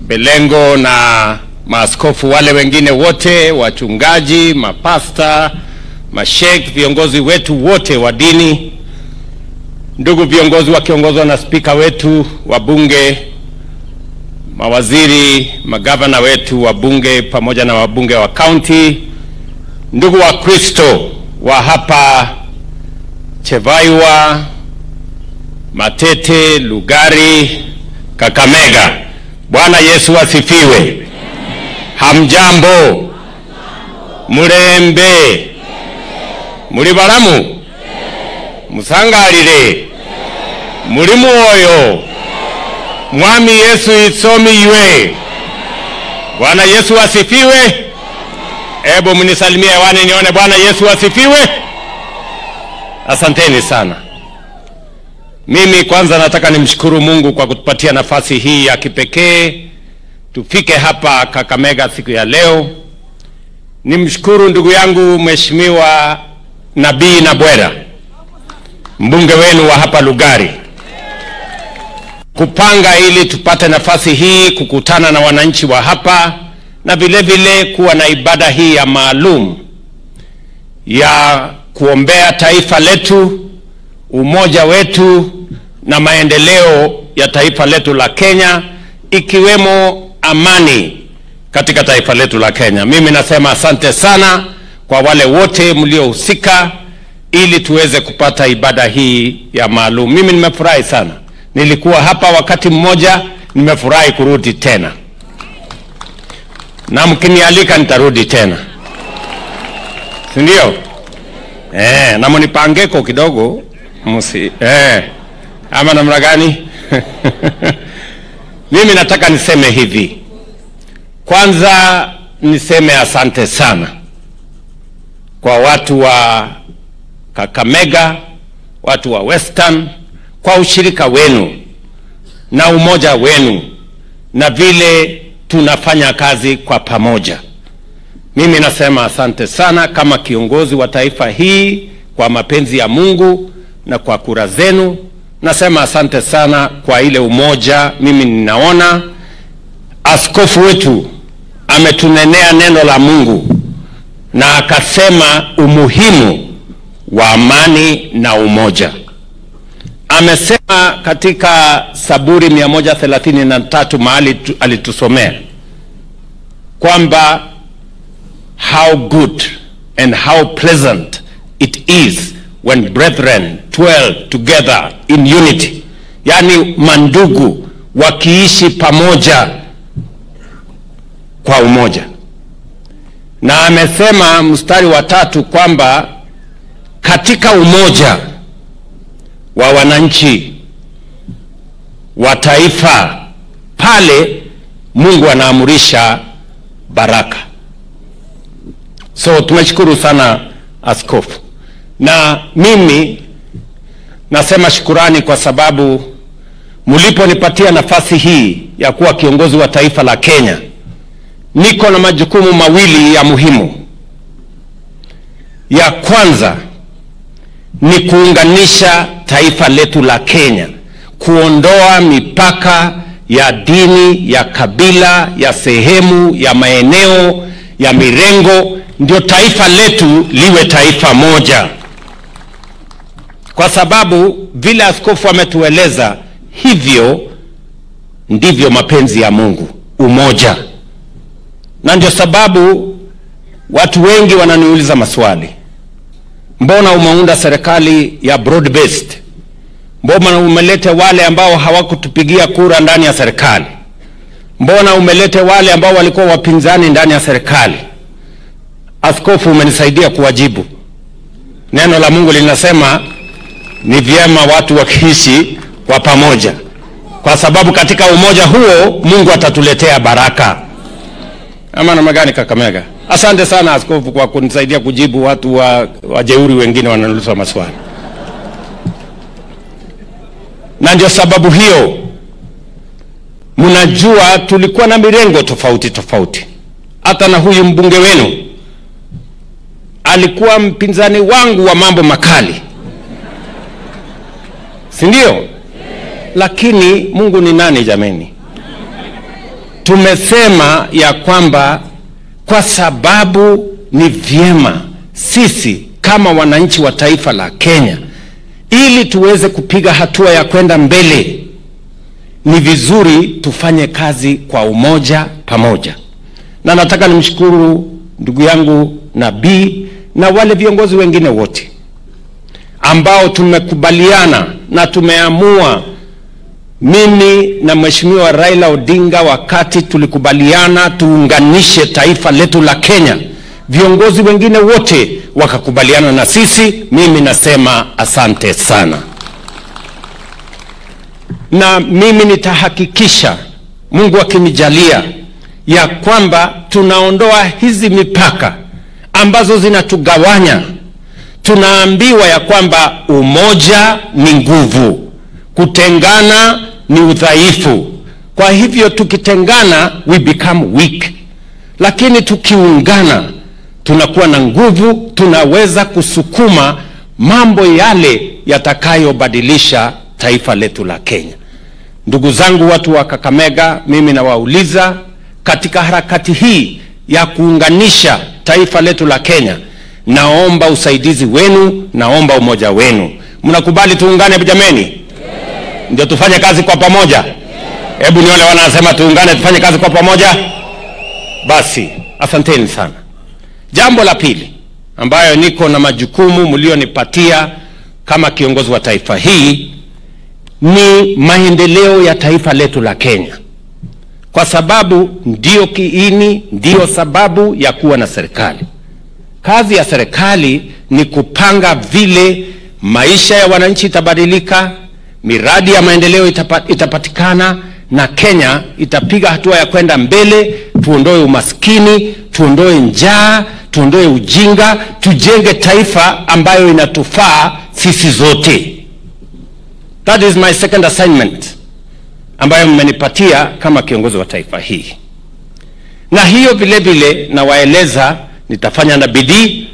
Belengo na maaskofu wale wengine wote, wachungaji, mapasta, masheikh, viongozi wetu wote wa dini, ndugu viongozi wakiongozwa na spika wetu wa bunge, mawaziri, magavana wetu wa bunge pamoja na wabunge wa county, ndugu wa Kristo wa hapa Chevaiwa, Matete, Lugari, Kakamega. Bwana Yesu asifiwe. Hamjambo? Murembe? Muri baramu? Musangalire? Muri mwoyo? Mwami Yesu itsomi ywe. Bwana Yesu asifiwe. Ebo munisalimie hewani nione Bwana Yesu asifiwe. Asanteni sana. Mimi kwanza nataka nimshukuru Mungu kwa kutupatia nafasi hii ya kipekee tufike hapa Kakamega siku ya leo. Nimshukuru ndugu yangu Mheshimiwa Nabii Nabwera, mbunge wenu wa hapa Lugari, kupanga ili tupate nafasi hii kukutana na wananchi wa hapa na vile vile kuwa na ibada hii ya maalum ya kuombea taifa letu, umoja wetu na maendeleo ya taifa letu la Kenya, ikiwemo amani katika taifa letu la Kenya. Mimi nasema asante sana kwa wale wote mliohusika ili tuweze kupata ibada hii ya maalum. Mimi nimefurahi sana. Nilikuwa hapa wakati mmoja, nimefurahi kurudi tena. Na mkinialika nitarudi tena. Si ndio? Na mnipangeko kidogo ama namna gani? Mimi nataka niseme hivi. Kwanza niseme asante sana kwa watu wa Kakamega, watu wa Western, kwa ushirika wenu na umoja wenu na vile tunafanya kazi kwa pamoja. Mimi nasema asante sana kama kiongozi wa taifa hii, kwa mapenzi ya Mungu na kwa kura zenu. Nasema asante sana kwa ile umoja. Mimi ninaona askofu wetu ametunenea neno la Mungu na akasema umuhimu wa amani na umoja. Amesema katika Zaburi 133 mahali alitusomea kwamba how good and how pleasant it is when brethren dwell together in unity. Yani mandugu wakiishi pamoja kwa umoja. Na amesema mstari wa 3 kwamba katika umoja wa wananchi wa taifa, pale Mungu anaamurisha baraka. So tumeshukuru sana askofu. Na mimi nasema shukurani kwa sababu mliponipatia nafasi hii ya kuwa kiongozi wa taifa la Kenya. Niko na majukumu mawili ya muhimu. Ya kwanza ni kuunganisha taifa letu la Kenya, kuondoa mipaka ya dini, ya kabila, ya sehemu, ya maeneo, ya mirengo, ndio taifa letu liwe taifa moja. Kwa sababu vile askofu ametueleza, hivyo ndivyo mapenzi ya Mungu, umoja. Na ndio sababu watu wengi wananiuliza maswali. Mbona umeunda serikali ya broad based? Mbona umelete wale ambao hawakutupigia kura ndani ya serikali? Mbona umelete wale ambao walikuwa wapinzani ndani ya serikali? Askofu umenisaidia kuwajibu. Neno la Mungu linasema ni vyema watu wakiishi kwa pamoja, kwa sababu katika umoja huo Mungu atatuletea baraka. Ama namna gani Kakamega? Asante sana askofu kwa kunisaidia kujibu watu wajeuri wengine wanauliza maswali. Na ndio sababu hiyo mnajua tulikuwa na mirengo tofauti tofauti. Hata na huyu mbunge wenu alikuwa mpinzani wangu wa mambo makali. Si ndio? Lakini Mungu ni nani jameni? tumesema ya kwamba kwa sababu ni vyema sisi kama wananchi wa taifa la Kenya, ili tuweze kupiga hatua ya kwenda mbele, ni vizuri tufanye kazi kwa umoja pamoja. Na nataka nimshukuru ndugu yangu Nabii na wale viongozi wengine wote ambao tumekubaliana na tumeamua. Mimi na Mheshimiwa Raila Odinga, wakati tulikubaliana tuunganishe taifa letu la Kenya, viongozi wengine wote wakakubaliana na sisi. Mimi nasema asante sana, na mimi nitahakikisha, Mungu akinijalia, ya kwamba tunaondoa hizi mipaka ambazo zinatugawanya. Tunaambiwa ya kwamba umoja ni nguvu, kutengana ni udhaifu. Kwa hivyo tukitengana we become weak, lakini tukiungana tunakuwa na nguvu, tunaweza kusukuma mambo yale yatakayobadilisha taifa letu la Kenya. Ndugu zangu watu wa Kakamega, mimi nawauliza, katika harakati hii ya kuunganisha taifa letu la Kenya, naomba usaidizi wenu, naomba umoja wenu. Mnakubali tuungane jameni? Ndio tufanye kazi kwa pamoja? Hebu nione wanasema tuungane tufanye kazi kwa pamoja. Basi asanteni sana. Jambo la pili ambayo niko na majukumu mlionipatia kama kiongozi wa taifa hii ni maendeleo ya taifa letu la Kenya, kwa sababu ndio kiini, ndio sababu ya kuwa na serikali. Kazi ya serikali ni kupanga vile maisha ya wananchi itabadilika, miradi ya maendeleo itapatikana, na Kenya itapiga hatua ya kwenda mbele. Tuondoe umaskini, tuondoe njaa, tuondoe ujinga, tujenge taifa ambayo inatufaa sisi zote. That is my second assignment ambayo mmenipatia kama kiongozi wa taifa hii. Na hiyo vile vile nawaeleza nitafanya na bidii,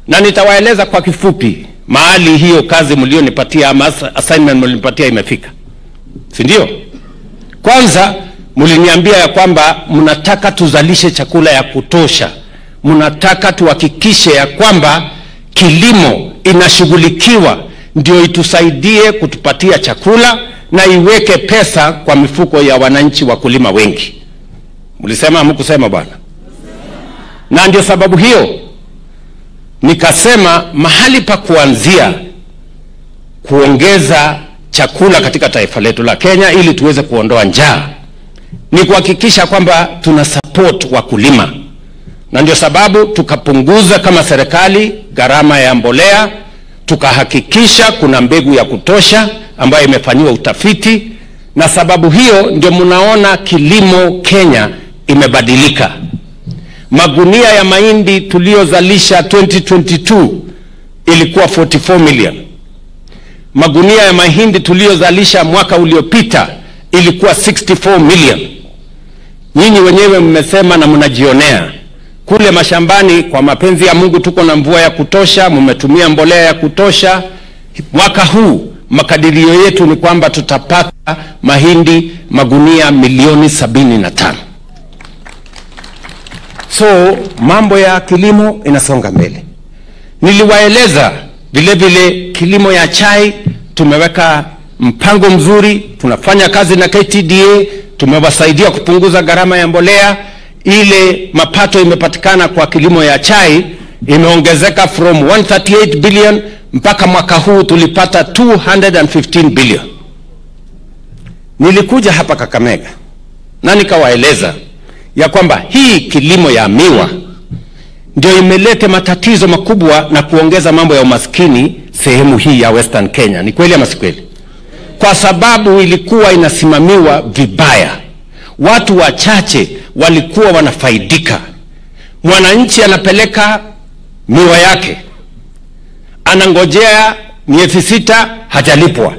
na nitawaeleza kwa kifupi mahali hiyo kazi mlionipatia ama assignment mlinipatia imefika. Si ndio? Kwanza mliniambia ya kwamba mnataka tuzalishe chakula ya kutosha. Mnataka tuhakikishe ya kwamba kilimo inashughulikiwa ndio itusaidie kutupatia chakula na iweke pesa kwa mifuko ya wananchi wakulima wengi. Mlisema hamkusema bwana? Na ndio sababu hiyo nikasema mahali pa kuanzia kuongeza chakula katika taifa letu la Kenya ili tuweze kuondoa njaa ni kuhakikisha kwamba tuna support wakulima. Na ndio sababu tukapunguza kama serikali gharama ya mbolea, tukahakikisha kuna mbegu ya kutosha ambayo imefanyiwa utafiti, na sababu hiyo ndio mnaona kilimo Kenya imebadilika. Magunia ya mahindi tuliozalisha 2022 ilikuwa 44 million. Magunia ya mahindi tuliozalisha mwaka uliopita ilikuwa 64 million. Nyinyi wenyewe mmesema na mnajionea kule mashambani, kwa mapenzi ya Mungu tuko na mvua ya kutosha, mmetumia mbolea ya kutosha. Mwaka huu makadirio yetu ni kwamba tutapata mahindi magunia milioni 75. So mambo ya kilimo inasonga mbele. Niliwaeleza vile vile kilimo ya chai tumeweka mpango mzuri, tunafanya kazi na KTDA, tumewasaidia kupunguza gharama ya mbolea. Ile mapato imepatikana kwa kilimo ya chai imeongezeka from 138 billion mpaka mwaka huu tulipata 215 billion. Nilikuja hapa Kakamega na nikawaeleza ya kwamba hii kilimo ya miwa ndio imeleta matatizo makubwa na kuongeza mambo ya umaskini sehemu hii ya Western Kenya. Ni kweli ama si kweli? Kwa sababu ilikuwa inasimamiwa vibaya. Watu wachache walikuwa wanafaidika. Mwananchi anapeleka miwa yake, anangojea miezi 6 hajalipwa.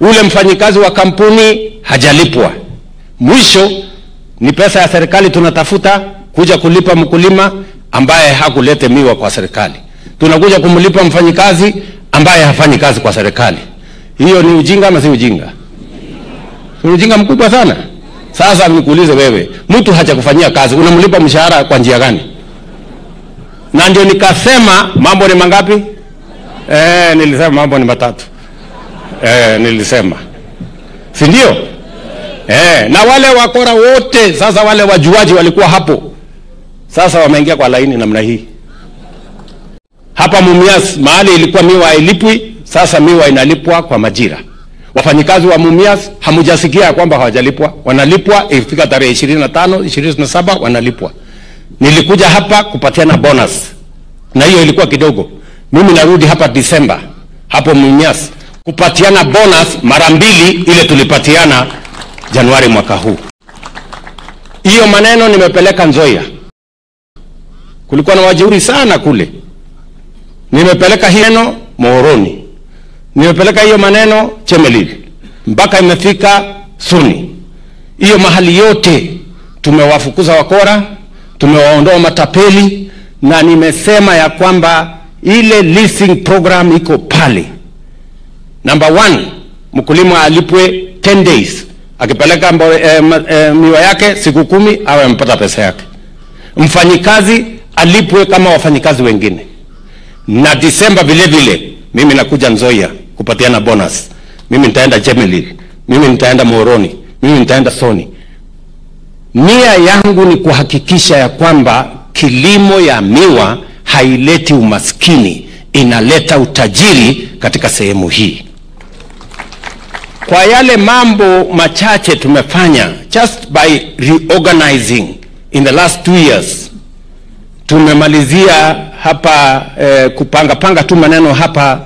Ule mfanyikazi wa kampuni hajalipwa. Mwisho ni pesa ya serikali tunatafuta kuja kulipa mkulima ambaye hakulete miwa kwa serikali. Tunakuja kumlipa mfanyikazi ambaye hafanyi kazi kwa serikali. Hiyo ni ujinga ama si ujinga? Ni ujinga mkubwa sana. Sasa nikuulize wewe, mtu hajakufanyia kazi, unamlipa mshahara kwa njia gani? Na ndio nikasema mambo ni mangapi? Nilisema mambo ni matatu. Nilisema. Si ndio? Na wale wakora wote, sasa wale wajuaji walikuwa hapo. Sasa wameingia kwa laini namna hii. Hapa Mumias mahali ilikuwa miwa hailipwi, sasa miwa inalipwa kwa majira. Wafanyikazi wa Mumias hamujasikia kwamba hawajalipwa, wanalipwa ifika tarehe 25, 27 wanalipwa. Nilikuja hapa kupatiana bonus. Na hiyo ilikuwa kidogo. Mimi narudi hapa Disemba hapo Mumias kupatiana bonus mara 2 ile tulipatiana Januari mwaka huu. Hiyo maneno nimepeleka Nzoia. Kulikuwa na wajeuri sana kule. Nimepeleka hiyo Muhoroni. Nimepeleka hiyo maneno Chemelil. Mpaka imefika Suni. Hiyo mahali yote tumewafukuza wakora, tumewaondoa matapeli, na nimesema ya kwamba ile leasing program iko pale. Number 1, mkulima alipwe 10 days. Akipeleka miwa yake siku 10 awe amepata pesa yake. Mfanyikazi alipwe kama wafanyikazi wengine. Na Disemba vile vile mimi nakuja Nzoia kupatiana bonus. Mimi nitaenda Chemelil, mimi nitaenda Muhoroni, mimi nitaenda Soni. Nia yangu ni kuhakikisha ya kwamba kilimo ya miwa haileti umaskini, inaleta utajiri katika sehemu hii. Kwa yale mambo machache tumefanya just by reorganizing in the last 2 years, tumemalizia hapa kupanga tu maneno hapa